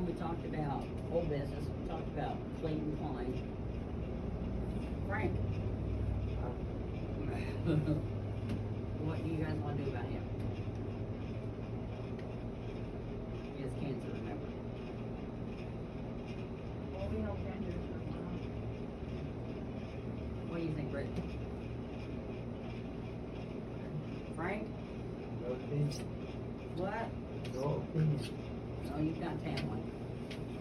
we talked about whole business, we talked about Clayton Klein. Frank. What do you guys wanna do about him? He has cancer, remember? Well, we know Kendra's her mom. What do you think, Rick? Frank? No opinion. What? No opinion. Oh, you've got to have one.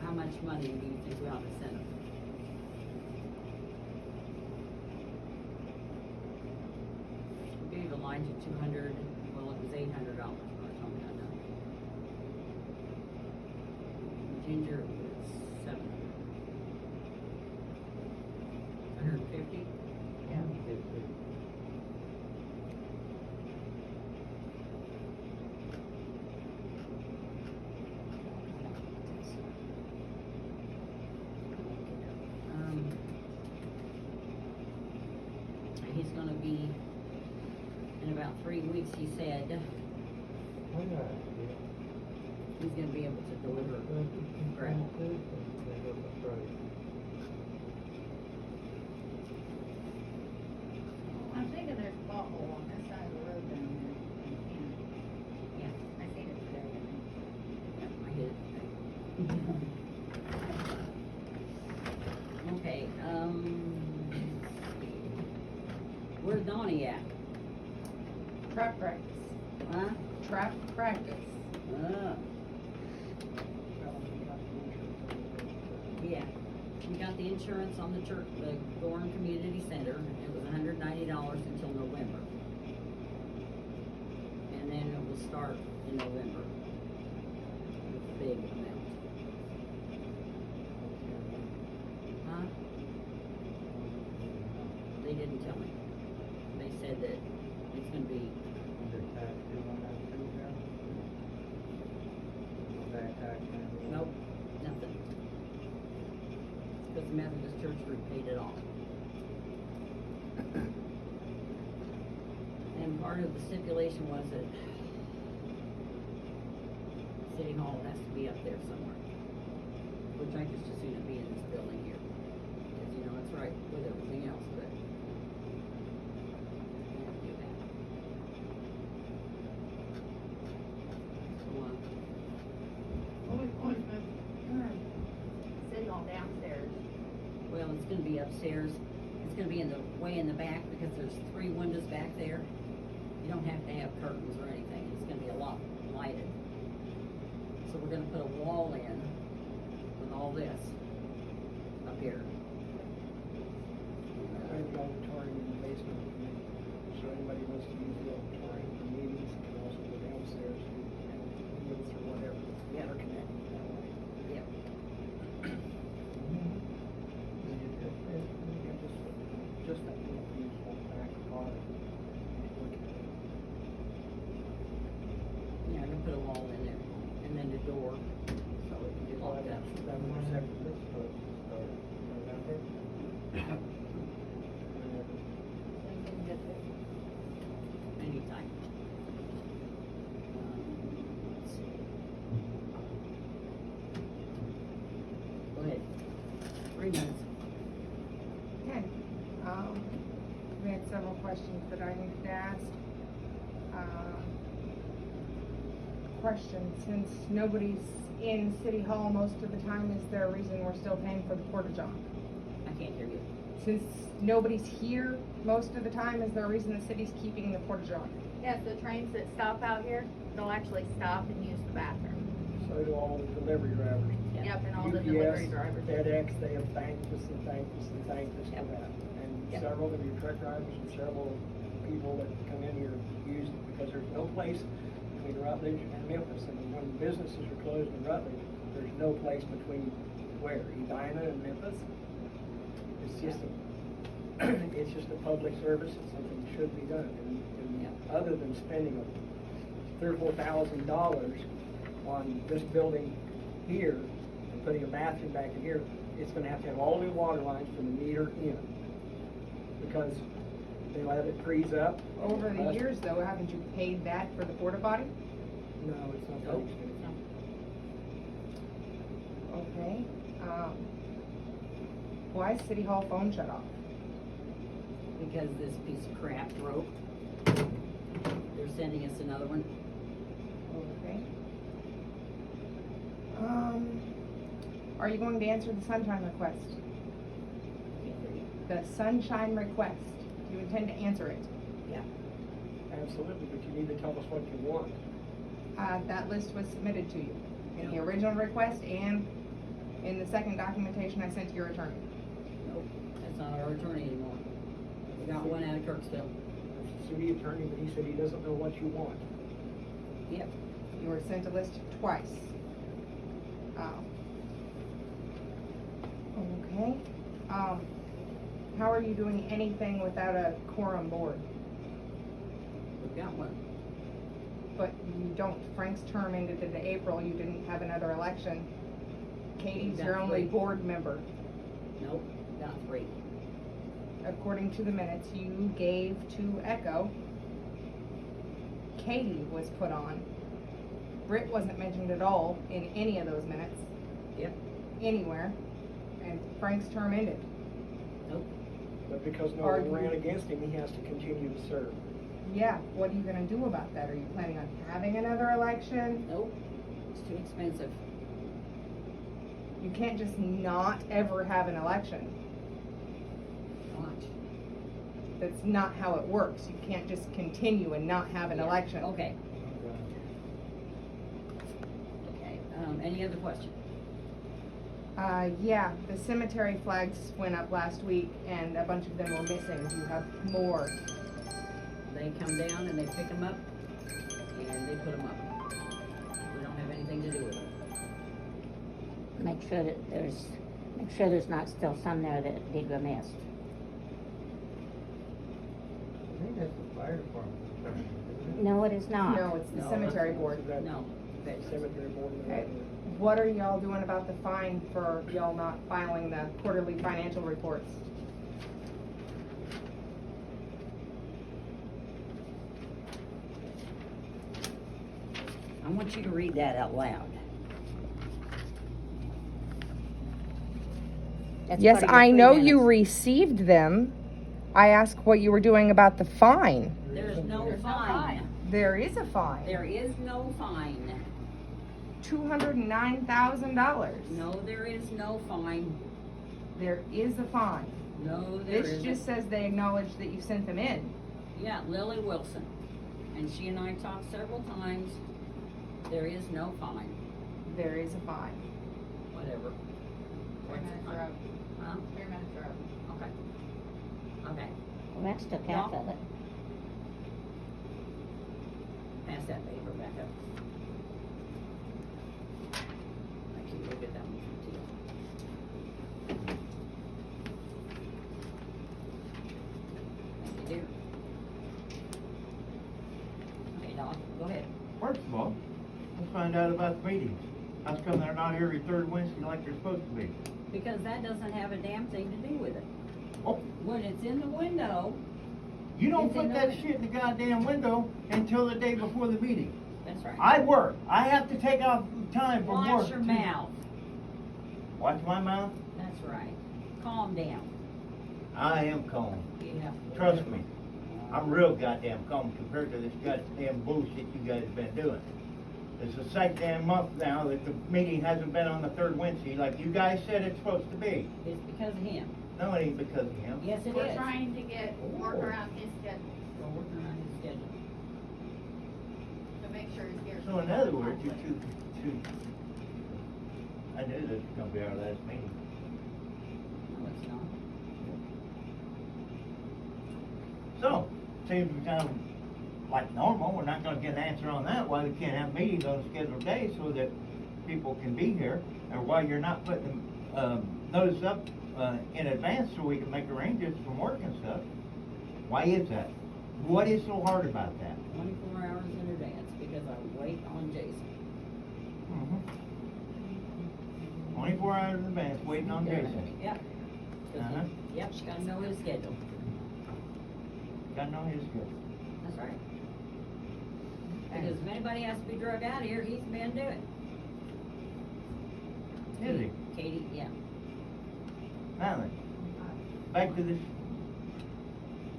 How much money do you think we ought to send him? We gave Elijah 200, well, it was $800 when I told me I know. Ginger was 700. 150? Yeah. He's gonna be, in about 3 weeks, he said, Why not? he's gonna be able to deliver. Correct. I'm thinking there's a pothole on this side of the road down there. Yeah, I seen it today. yeah, I get it. Okay, let's see. Where's Donnie at? Trap practice. Huh? Trap practice. Yeah, we got the insurance on the church, the Gorham Community Center. It was $190 until November. And then it will start in November. With a big amount. Huh? They didn't tell me. They said that it's gonna be, nope, nothing. Because the Methodist Church group paid it off. And part of the stipulation was that City Hall has to be up there somewhere. Which I just as soon as be in this building here. Because, you know, it's right with everything else, but. we have to do that. So, City Hall downstairs. well, it's gonna be upstairs. It's gonna be in the, way in the back because there's 3 windows back there. You don't have to have curtains or anything. It's gonna be a lot lighted. So we're gonna put a wall in with all this up here. I have the auditorium in the basement, so anybody wants to use the auditorium for meetings can also go downstairs and meetings or whatever. Yeah. They're connected that way. Yep. And just that little piece on the back part. Yeah, I'm gonna put a wall in there and then the door, so it can be All locked that, up. that was separate, this was, November. Anytime. Let's see. Go ahead. 3 minutes. Okay, we had several questions that I needed to ask. Question, since nobody's in City Hall most of the time, is there a reason we're still paying for the porta-john? I can't hear you. Since nobody's here most of the time, is there a reason the city's keeping the porta-john? Yes, the trains that stop out here, they'll actually stop and use the bathroom. So do all the delivery drivers. Yeah. Yep, and all the delivery UPS, drivers. FedEx, they have thanked us and thanked us and thanked us Yep. for that. And Yep. several of your truck drivers and several people that come in here use it because there's no place between Rutledge and Memphis. And when businesses are closed in Rutledge, there's no place between where? Edina and Memphis? It's just it's just a public service. It's something that should be done. And other than spending $3,000 or $4,000 on this building here and putting a bathroom back in here, it's gonna have to have all new water lines from the meter in. Because they let it freeze up. Over the years though, haven't you paid that for the porta potty? No, it's not that Nope. expensive. Why is City Hall phone shut off? Because this piece of crap broke. They're sending us another one. Okay. Are you going to answer the sunshine request? The sunshine request. Do you intend to answer it? Yeah. Absolutely, but you need to tell us what you want. That list was submitted to you in the Yeah. original request and in the second documentation I sent to your attorney. Nope, that's not our attorney anymore. We got one out of Kirksville. It's the city attorney, but he said he doesn't know what you want. Yep. You were sent a list twice. Okay. How are you doing anything without a quorum board? We've got one. But you don't, Frank's term ended in April, you didn't have another election. Katie's your Got only three. board member. Nope, got 3. According to the minutes you gave to Echo, Katie was put on. Britt wasn't mentioned at all in any of those minutes, Yep. anywhere, and Frank's term ended. Nope. But because no Are one you- ran against him, he has to continue to serve. Yeah, what are you gonna do about that? Are you planning on having another election? Nope. It's too expensive. You can't just not ever have an election. Watch. That's not how it works. You can't just continue and not have an Yeah. election. Okay. Okay. Any other question? Yeah, the cemetery flags went up last week and a bunch of them were missing. Do you have more? They come down and they pick them up and they put them up. We don't have anything to do with it. Make sure there's not still some there that did go missed. I think that's the fire department. isn't it? No, it is not. No, it's the No, cemetery So board. that No. cemetery board. Okay. What are y'all doing about the fine for y'all not filing the quarterly financial reports? I want you to read that out loud. That's Yes, part of your I 3 know you minutes. received them. I asked what you were doing about the fine. There's no There's no fine. fine. There is a fine. There is no fine. $209,000. No, there is no fine. There is a fine. No, there This isn't. just says they acknowledge that you sent them in. Yeah, Lily Wilson. And she and I talked several times. There is no fine. There is a fine. Whatever. 3 minutes are up. Huh? 3 minutes are up. Okay. Okay. Well, that's took half of it. Pass that paper back up. Actually, we'll get that one from Teal. Thank you, dear. Okay, Doc, go ahead. First of all, let's find out about the meetings. How come they're not every third Wednesday like they're supposed to be? Because that doesn't have a damn thing to do with it. Oh, When it's in the window, you don't It's in put that the- shit in the goddamn window until the day before the meeting. that's right. I work. I have to take off time from work. Watch your to- mouth. Watch my mouth? That's right. Calm down. I am calm. Yeah. Trust me. I'm real goddamn calm compared to this goddamn bullshit you guys have been doing. It's the second damn month now that the meeting hasn't been on the third Wednesday like you guys said it's supposed to be. It's because of him. No, it ain't because of him. Yes, it We're is. trying to work around his schedule, We're working around his schedule. to make sure he's here. So in other words, you I knew this was gonna be our last meeting. No, it's not. So, seems to be kind of like normal, we're not gonna get an answer on that, why we can't have meetings on a scheduled day so that people can be here, or why you're not putting, notice up, in advance so we can make arrangements from work and stuff. Why is that? What is so hard about that? 24 hours in advance because I wait on Jason. 24 hours in advance, waiting on Jason. Yep. Uh-huh. Yep, gotta know his schedule. Gotta know his schedule. That's right. Because if anybody has to be drug out here, he's been doing. Is he? Katie, yeah. Now then, back to this,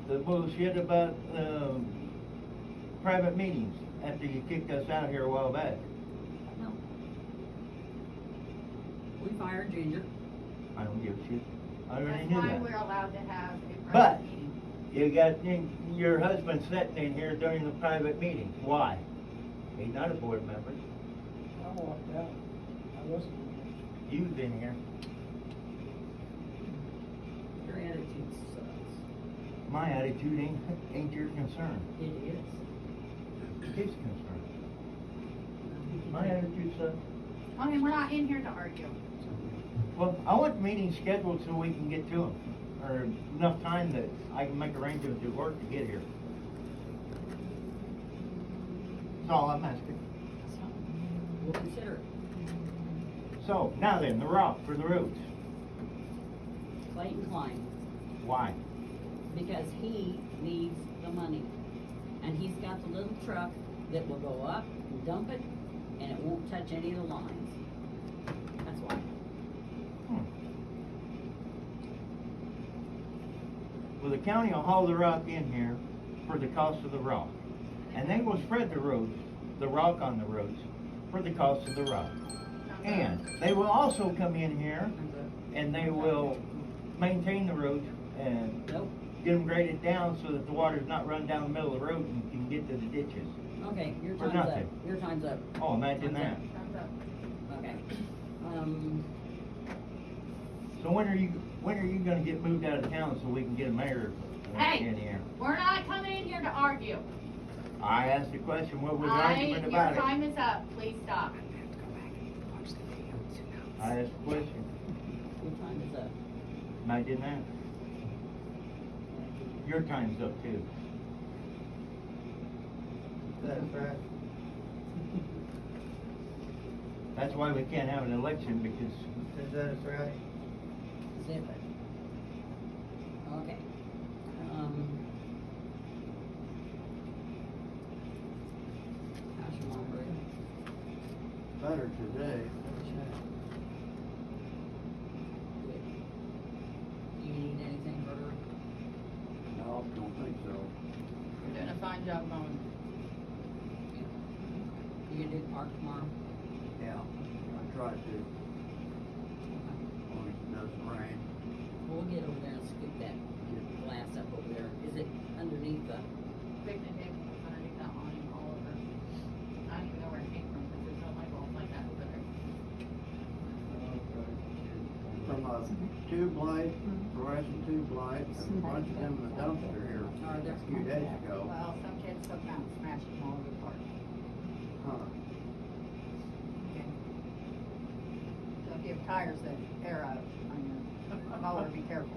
the bullshit about, private meetings after you kicked us out here a while back. No. We fired Ginger. I don't give a shit. I already That's knew why that. we're allowed to have a But- private meeting. You got your husband sitting in here during the private meeting. Why? He's not a board member. I walked out, I wasn't. You was in here. Your attitude sucks. My attitude ain't your concern. It is. His concern. My attitude sucks. Okay, we're not in here to argue. Well, I want the meeting scheduled so we can get to them, or enough time that I can make arrangements at work to get here. That's all I'm asking. We'll consider it. So, now then, the rock for the roads. Clayton Klein, Why? because he needs the money. And he's got the little truck that will go up and dump it, and it won't touch any of the lines. That's why. Well, the county will haul the rock in here for the cost of the rock. And they will spread the roads, the rock on the roads, for the cost of the rock. And they will also come in here and they will maintain the roads and Nope. get them graded down so that the water's not run down the middle of the road and can get to the ditches. Okay, your For time's up. nothing. Your time's up. Oh, imagine that. Thumbs up. Okay. So when are you gonna get moved out of town so we can get a mayor Hey! in here? We're not coming in here to argue. I asked the question, what was the argument Your about it? time is up, please stop. I asked the question. Your time is up. Imagine that. Your time's up too. That's right. That's why we can't have an election because Is that right? Zip it. Okay. How's your mom, Brady? Better today. Good. Do you need anything further? No, don't think so. You're doing a fine job mowing. You gonna do the park tomorrow? Yeah, I tried to, only it doesn't rain. We'll get over there and scoop that glass up over there. Is it underneath the, Picnic table was underneath that line all over. I don't even know where it came from, because there's no label like that over there. From a tube light, fluorescent tube light, and a bunch of them in the dumpster here Are there? a few days ago. Well, some kids took them out and smashed them all over the park. Huh. okay. So if you have tires that air out on your mower, be careful.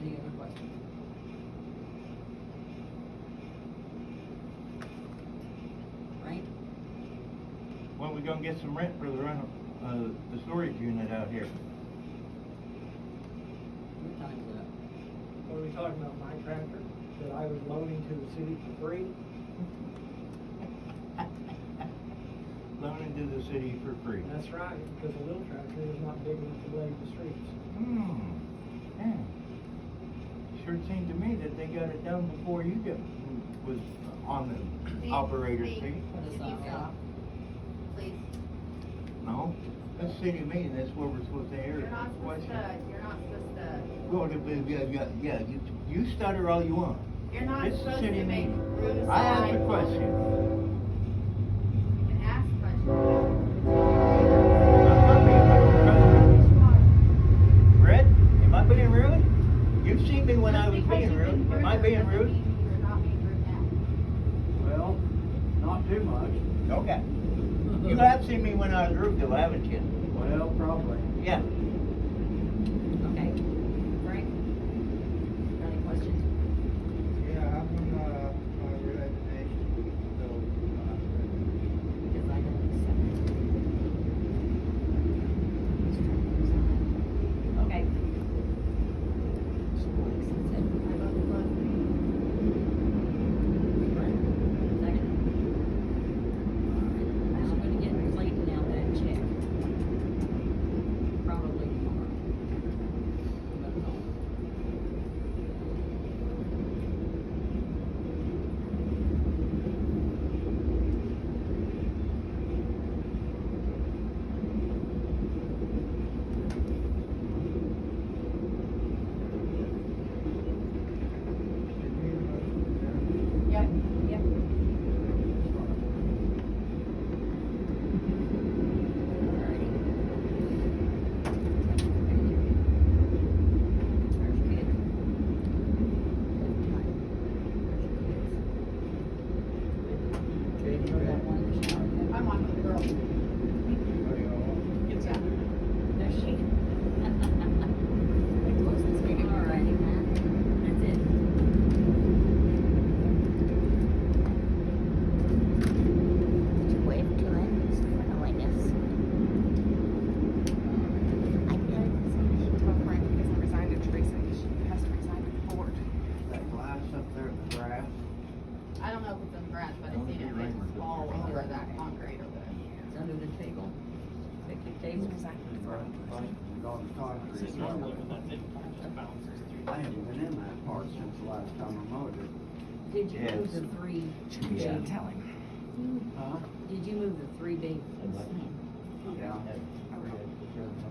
Any other questions? Right? when we gonna get some rent for the rental, the storage unit out here? Your time's up. What are we talking about, my tractor that I was loaning to the city for free? Loaning to the city for free. That's right, because the little tractor is not big enough to lay the streets. Yeah. Sure seemed to me that they got it done before you was on the operator seat. Can you stop? Please. No, that's city meeting, that's where we're supposed to air You're not the supposed question. to, you're not supposed to, Well, yeah, you stutter all you want. you're not This is supposed city to make meeting. rude I asked aside. a question. You can ask questions. I'm not being rude. Brett, am I being rude? You've seen me when I was Just because being you've been rude. Am I rude being doesn't rude? mean You're not being rude now. Well, not too much. Okay. You have seen me when I was rude though, haven't you? Well, probably. Yeah. Okay. Frank? Got any questions? Yeah, I'm on, my resignation, so, Because I don't accept it. Okay. I vote to close the meeting. Second. All right. Dave's Gone to concrete. I haven't been in that part since the last time I mowed it. Did you move Yes. the three? Yeah. big- Huh? Did you move the three big? Yeah.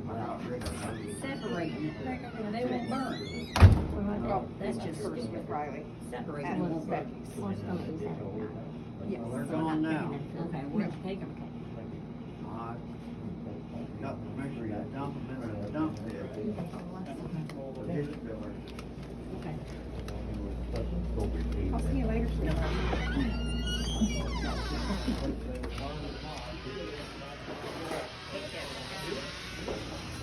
I got rid of them. Separating it, they won't burn. Well, That's just first with stupid. Riley. Separate At them. Becky's. We're still gonna use that. Yes. Well, they're gone now. Okay, where'd you take them? I got permission to dump them in the dump pit.